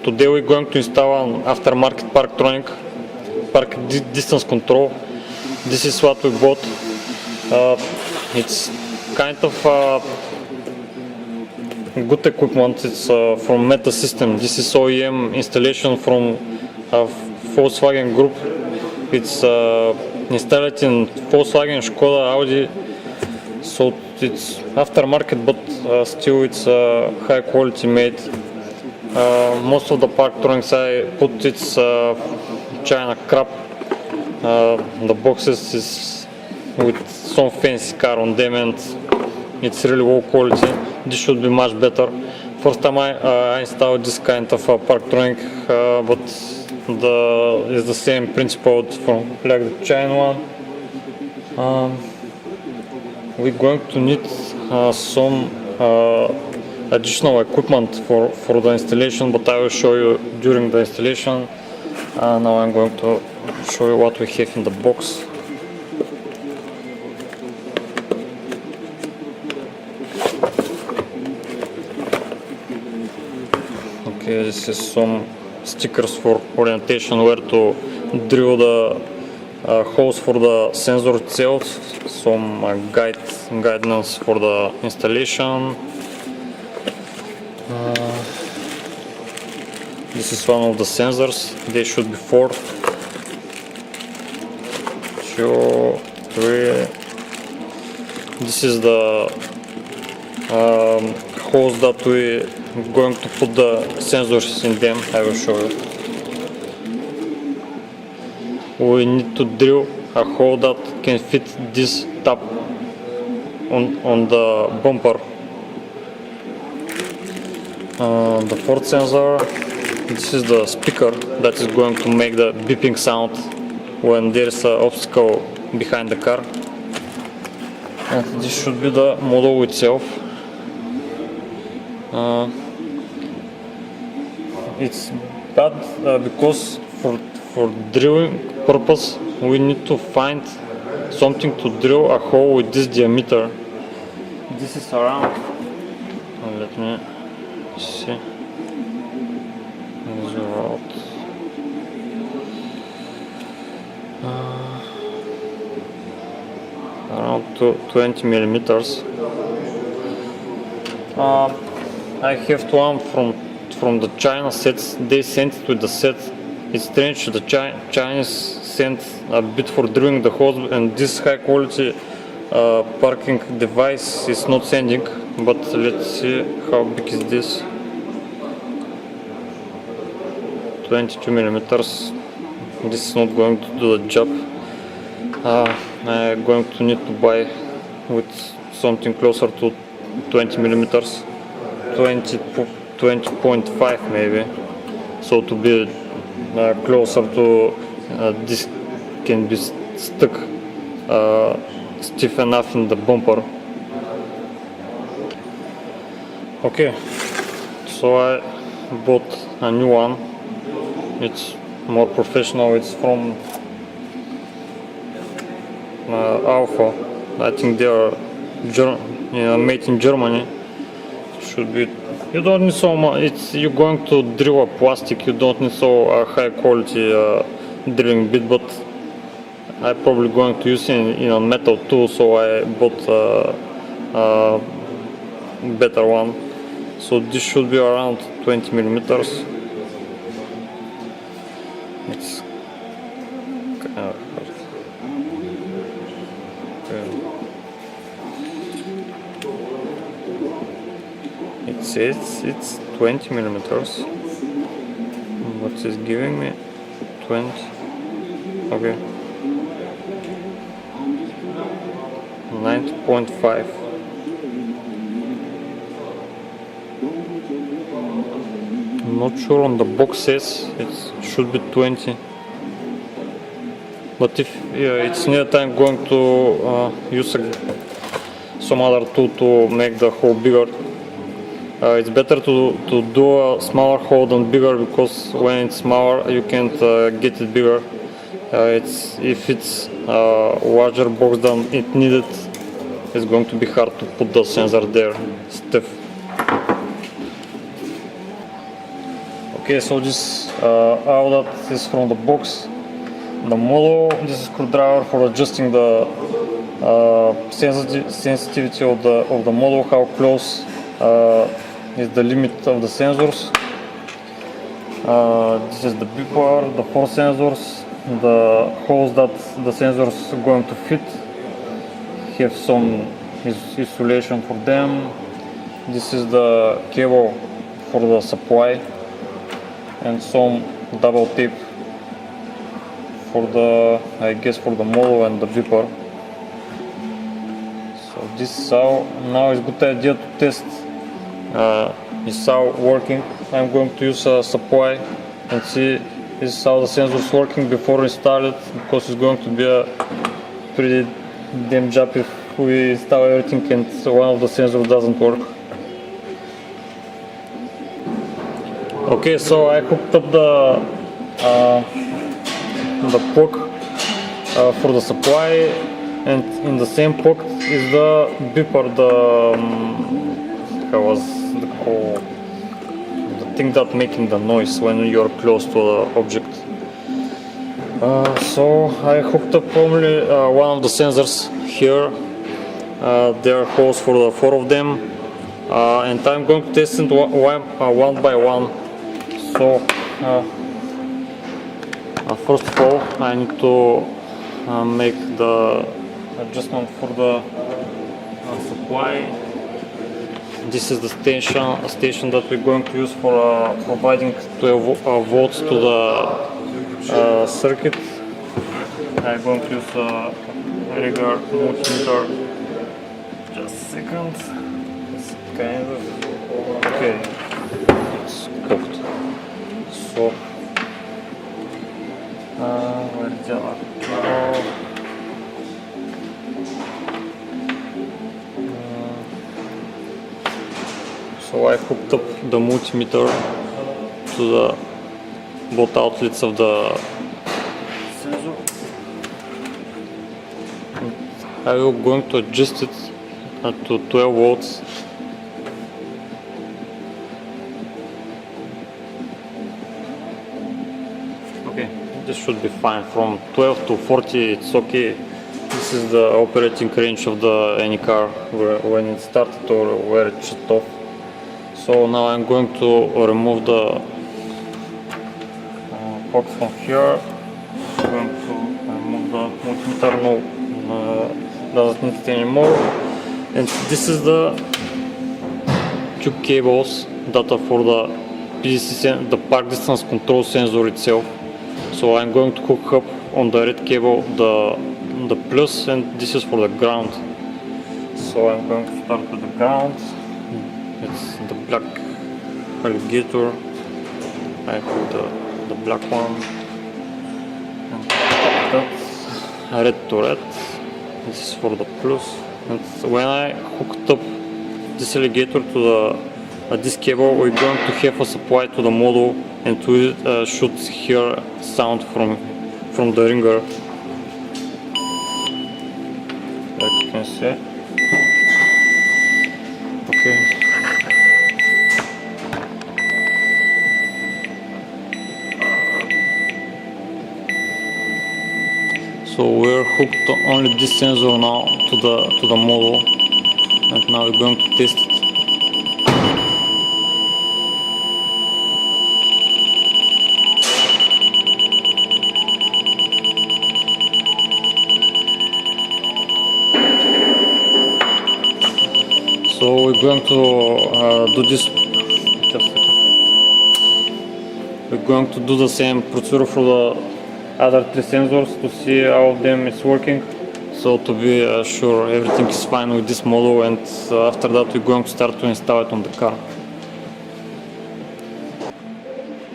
Today we're going to install an aftermarket Parktronic park distance control. This is what we bought. It's kind of good equipment. It's from Meta System. This is OEM installation from Volkswagen Group. It's installed in Volkswagen, Skoda, Audi. So it's aftermarket, but still it's high quality made. Most of the Parktronics I put it's China crap. The boxes is with some fancy car on them and it's really low quality. This should be much better. First time I installed this kind of Parktronic, but it's the same principle from like the China one. We're going to need some additional equipment for the installation, but I will show you during the installation. Now I'm going to show you what we have in the box. Okay, this is some stickers for orientation, where to drill the holes for the sensor itself, some guidance for the installation. This is one of the sensors. They should be 4, 2, 3. This is the holes that we're going to put the sensors in them. I will show you. We need to drill a hole that can fit this tab on the bumper. The fourth sensor, this is the speaker that is going to make the beeping sound when there is an obstacle behind the car. And this should be the model itself. It's bad because for drilling purpose we need to find something to drill a hole with this diameter. This is around, let me see, around 20 millimeters. I have one from the China sets. They sent it with the set. It's strange, the Chinese sent a bit for drilling the holes, and this high quality parking device is not sending. But let's see how big is this. 22 millimeters. This is not going to do the job. I'm going to need to buy with something closer to 20 millimeters, 20.5 maybe. So to be closer to this can be stuck stiff enough in the bumper. Okay, so I bought a new one. It's more professional. It's from Alpha. I think they are made in Germany. Should be. You don't need so much. You're going to drill a plastic. You don't need so high quality drilling bit, but I'm probably going to use it in a metal too. So I bought a better one. So this should be around 20 millimeters. It's kind of hard. It says it's 20 millimeters. What is giving me 20? Okay. 90.5. I'm not sure on the box says it should be 20. But if it's near time going to use some other tool to make the hole bigger. It's better to do a smaller hole than bigger, because when it's smaller you can't get it bigger. If it's a larger box than it needed, it's going to be hard to put the sensor there stiff. Okay, so this outlet is from the box. The model, this is screwdriver for adjusting the sensitivity of the model, how close is the limit of the sensors. This is the beeper, the 4 sensors, the holes that the sensors are going to fit, have some insulation for them. This is the cable for the supply and some double tape for the, I guess, for the model and the beeper. So this is how, now it's a good idea to test this how working. I'm going to use a supply and see this is how the sensor is working before install it, because it's going to be a pretty damn job if we install everything and one of the sensors doesn't work. Okay, so I hooked up the plug for the supply, and in the same plug is the beeper, how was the call? The thing that making the noise when you're close to the object. So I hooked up only one of the sensors here. There are holes for the 4 of them, and I'm going to test it one by one. So first of all, I need to make the adjustment for the supply. This is the station that we're going to use for providing 12 volts to the circuit. I'm going to use a regular multimeter. Just a second. It's kind of okay. It's cooked. So where is the So I hooked up the multimeter to the both outlets of the sensor. I will going to adjust it to 12 volts. Okay, this should be fine. From 12 to 40 it's okay. This is the operating range of any car when it started or where it shut off. So now I'm going to remove the box from here. I'm going to remove the multimeter. No, doesn't need it anymore. And this is the 2 cables that are for the PDC, the park distance control sensor itself. So I'm going to hook up on the red cable the plus, and this is for the ground. So I'm going to start with the ground. It's the black alligator. I put the black one, and that's red to red. This is for the plus. And when I hooked up this alligator to this cable, we're going to have a supply to the model, and we should hear sound from the ringer, like you can see. Okay. So we're hooked only this sensor now to the model, and now we're going to test it. So we're going to do this. Just a second. We're going to do the same procedure for the other 3 sensors to see how of them is working. So to be sure everything is fine with this model, and after that we're going to start to install it on the car.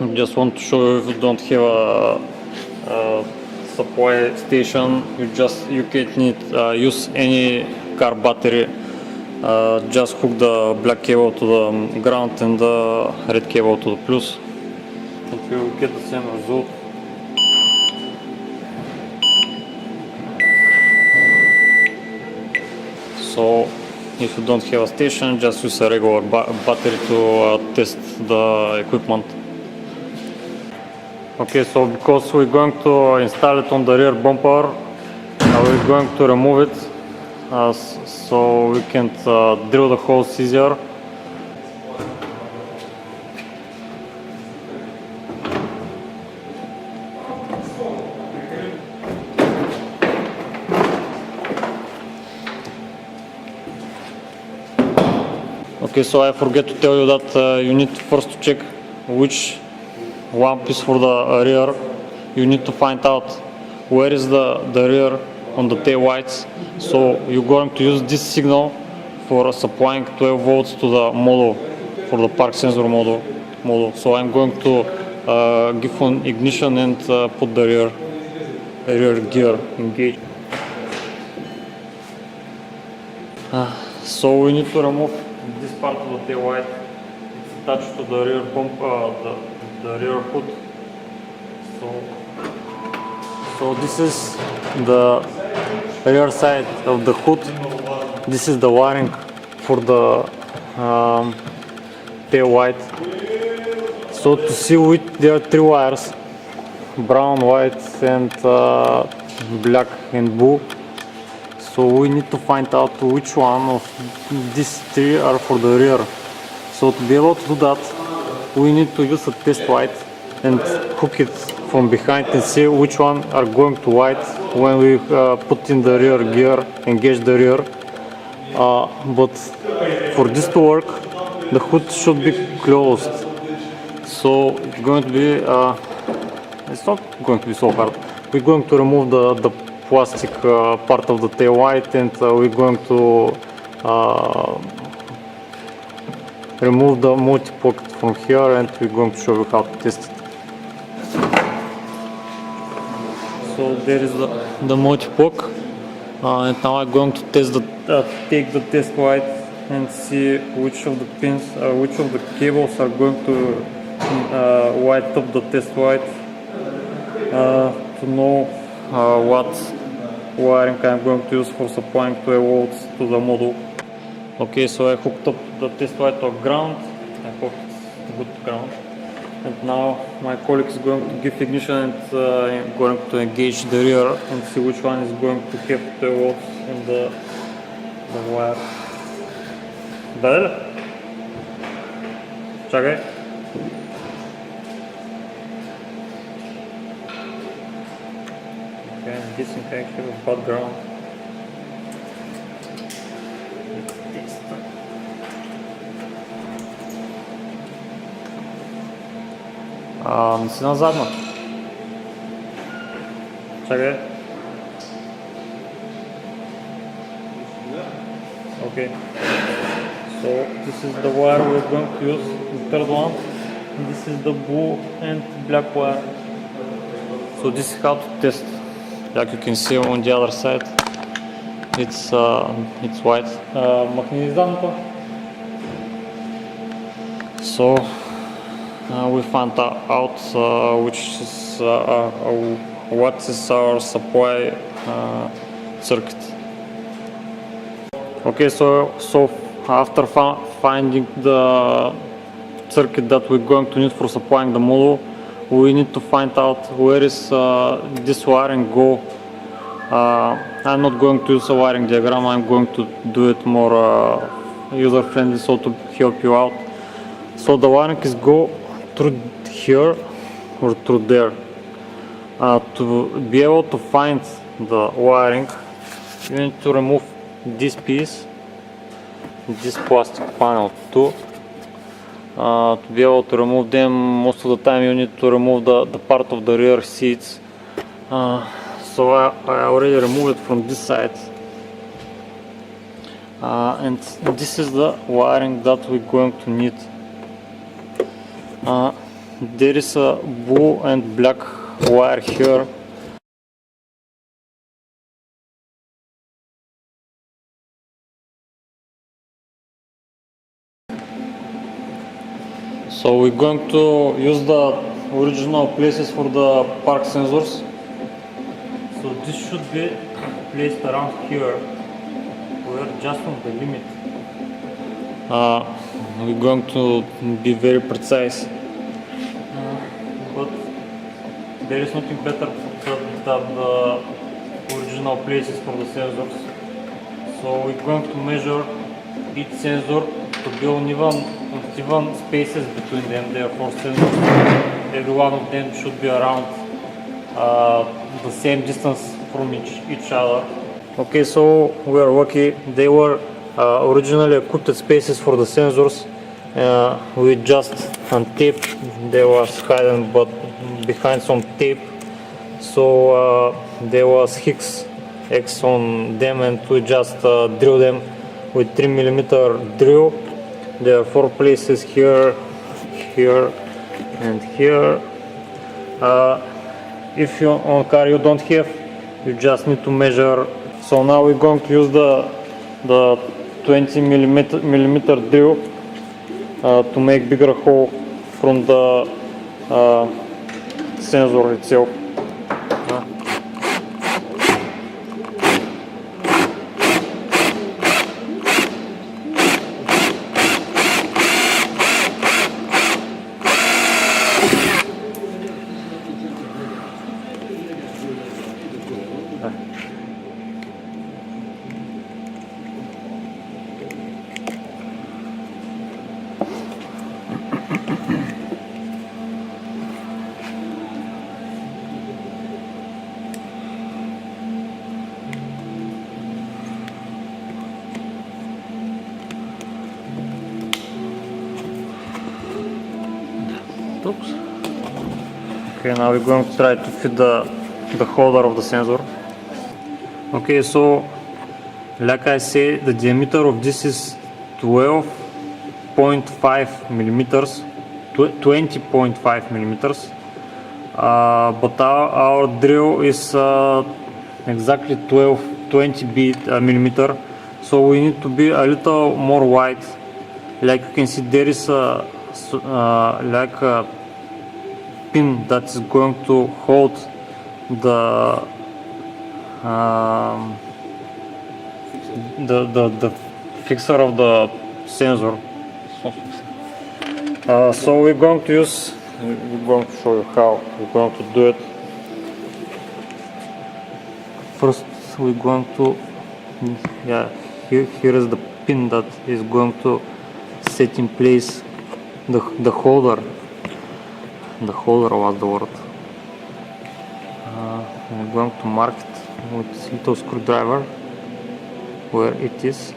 I just want to show you, if you don't have a supply station, you can't use any car battery. Just hook the black cable to the ground and the red cable to the plus, and you will get the same result. So if you don't have a station, just use a regular battery to test the equipment. Okay, so because we're going to install it on the rear bumper, we're going to remove it so we can drill the holes easier. Okay, so I forget to tell you that you need first to check which lamp is for the rear. You need to find out where is the rear on the tail lights. So you're going to use this signal for supplying 12 volts to the model, for the park sensor model. So I'm going to give an ignition and put the rear gear engaged. So we need to remove this part of the tail light. It's attached to the rear bump, the rear hood. So this is the rear side of the hood. This is the wiring for the tail light. So to see which, there are three wires: brown, white, and black and blue. So we need to find out which one of these three are for the rear. So to be able to do that, we need to use a test light and hook it from behind and see which one are going to light when we put in the rear gear, engage the rear. But for this to work, the hood should be closed. So it's going to be, it's not going to be so hard. We're going to remove the plastic part of the tail light, and we're going to remove the multi-pocket from here, and we're going to show you how to test it. So there is the multi-pocket, and now I'm going to test take the test light and see which of the pins, which of the cables are going to light up the test light, to know what wiring I'm going to use for supplying 12 volts to the model. Okay, so I hooked up the test light to ground. I hope it's good ground. And now my colleague is going to give ignition and going to engage the rear and see which one is going to have 12 volts in the wire. Dale? Чакай. Okay, I'm guessing I have a bad ground. Не си назадна. Чакай. Okay. So this is the wire we're going to use, the third one. And this is the blue and black wire. So this is how to test. Like you can see on the other side, it's white. So we found out which is what is our supply circuit. Okay, so after finding the circuit that we're going to need for supplying the module, we need to find out where is this wiring go. I'm not going to use a wiring diagram, I'm going to do it more user friendly, so to help you out. So the wiring is go through here or through there. To be able to find the wiring, you need to remove this piece, this plastic panel too. To be able to remove them, most of the time you need to remove the part of the rear seats. So I already removed it from this side. And this is the wiring that we're going to need. There is a blue and black wire here. So we're going to use the original places for the park sensors. So this should be placed around here. We're just on the limit. We're going to be very precise. But there is nothing better than the original places for the sensors. So we're going to measure each sensor to be on even spaces between them. There are 4 sensors. Every one of them should be around the same distance from each other. Okay, so we are lucky. They were originally equipped spaces for the sensors. We just untaped. They was hidden but behind some tape. So there was X on them, and we just drill them with 3mm drill. There are 4 places here, here, and here. If you on car you don't have, you just need to measure. So now we're going to use the 20mm drill to make bigger hole from the sensor itself. Oops. Okay, now we're going to try to fit the holder of the sensor. Okay, so like I said, the diameter of this is 12.5 millimeters, 20.5 millimeters, but our drill is exactly 20 millimeter, so we need to be a little more wide. Like you can see, there is like a pin that is going to hold the fixer of the sensor. So we're going to show you how we're going to do it. First we're going to, here is the pin that is going to set in place the holder. The holder was the word. I'm going to mark it with little screwdriver where it is.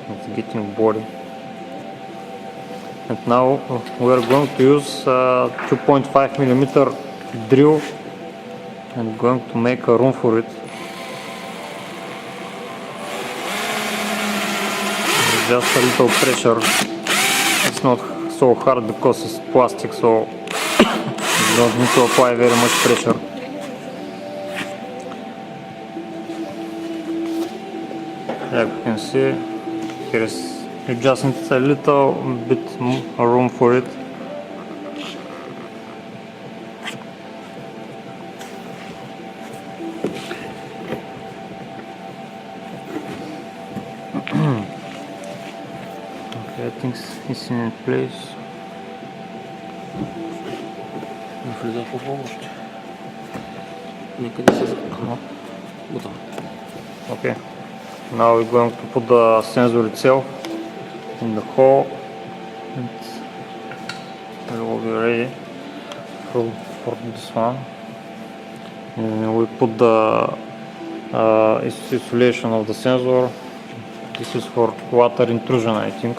It's getting boring. And now we are going to use 2.5 millimeter drill and going to make a room for it. Just a little pressure. It's not so hard because it's plastic, so you don't need to apply very much pressure. Like you can see, you just need a little bit more room for it. Okay, I think it's in place. Влиза хубаво още. Нека да се закрива. Okay. Now we're going to put the sensor itself in the hole, and we will be ready for this one. And we put the isolation of the sensor. This is for water intrusion, I think.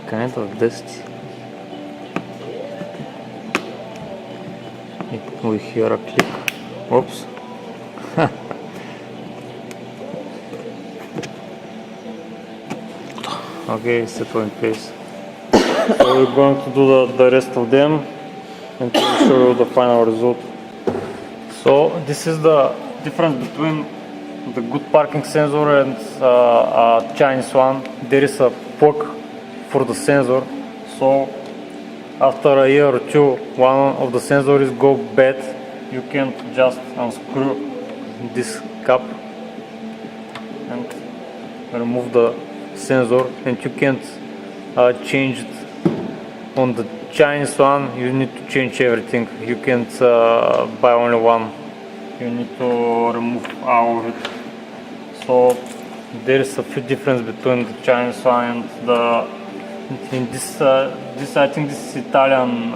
Kind of dusty. We hear a click. Oops. Okay, settle in place. So we're going to do the rest of them and we'll show you the final result. So this is the difference between the good parking sensor and a Chinese one. There is a plug for the sensor, so after a year or two, one of the sensors go bad, you can just unscrew this cap and remove the sensor, and you can't change it. On the Chinese one, you need to change everything. You can't buy only one. You need to remove all of it. So there is a few difference between the Chinese one and the. In this I think this is Italian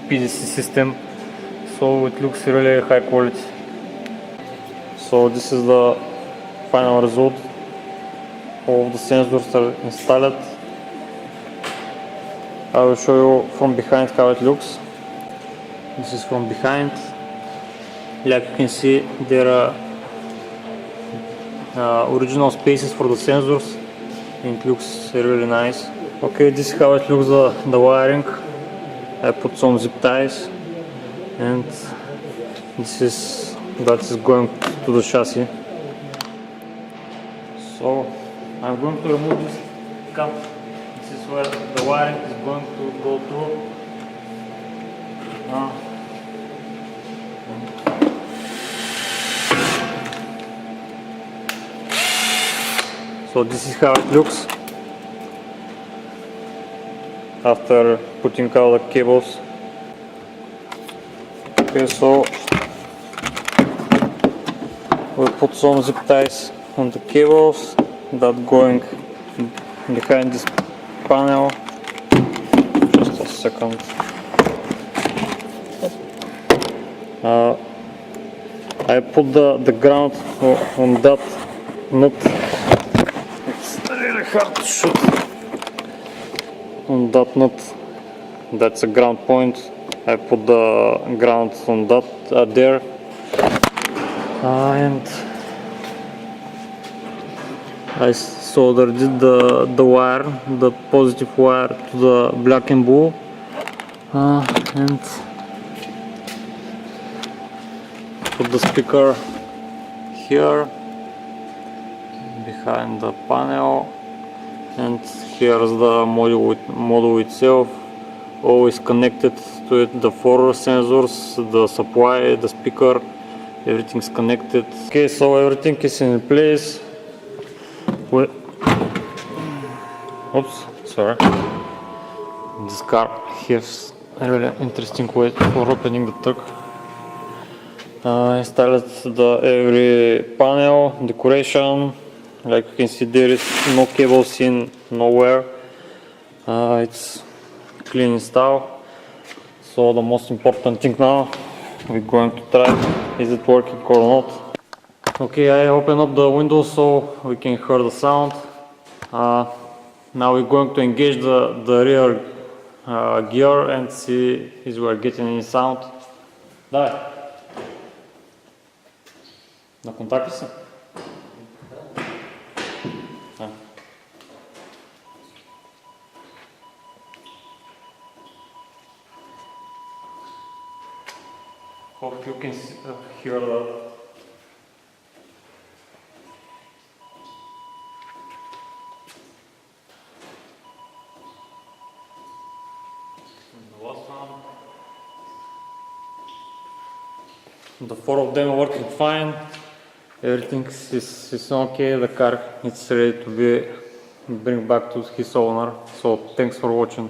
PDC system. So it looks really high quality. So this is the final result. All of the sensors are installed. I will show you from behind how it looks. This is from behind. Like you can see, there are original spaces for the sensors. It looks really nice. Okay, this is how it looks, the wiring. I put some zip ties, and that is going to the chassis. So I'm going to remove this cap. This is where the wiring is going to go through. So this is how it looks after putting all the cables. Okay, so we put some zip ties on the cables that going behind this panel. Just a second. I put the ground on that nut. It's really hard to shoot on that nut. That's a ground point. I put the ground on that there, and I soldered the wire, the positive wire, to the black and blue, and put the speaker here behind the panel, and here's the module itself, always connected to it, the 4 sensors, the supply, the speaker, everything's connected. Okay, so everything is in place. Oops, sorry. This car has a really interesting way for opening the truck. Installed every panel, decoration. Like you can see, there is no cables in nowhere. It's clean install. So the most important thing now, we're going to try, is it working or not. Okay, I open up the window so we can hear the sound. Now we're going to engage the rear gear and see if we're getting any sound. Давай. На контакт ли си? Hope you can hear that. The last one. The 4 of them are working fine. Everything is okay. The car is ready to be bring back to his owner. So thanks for watching.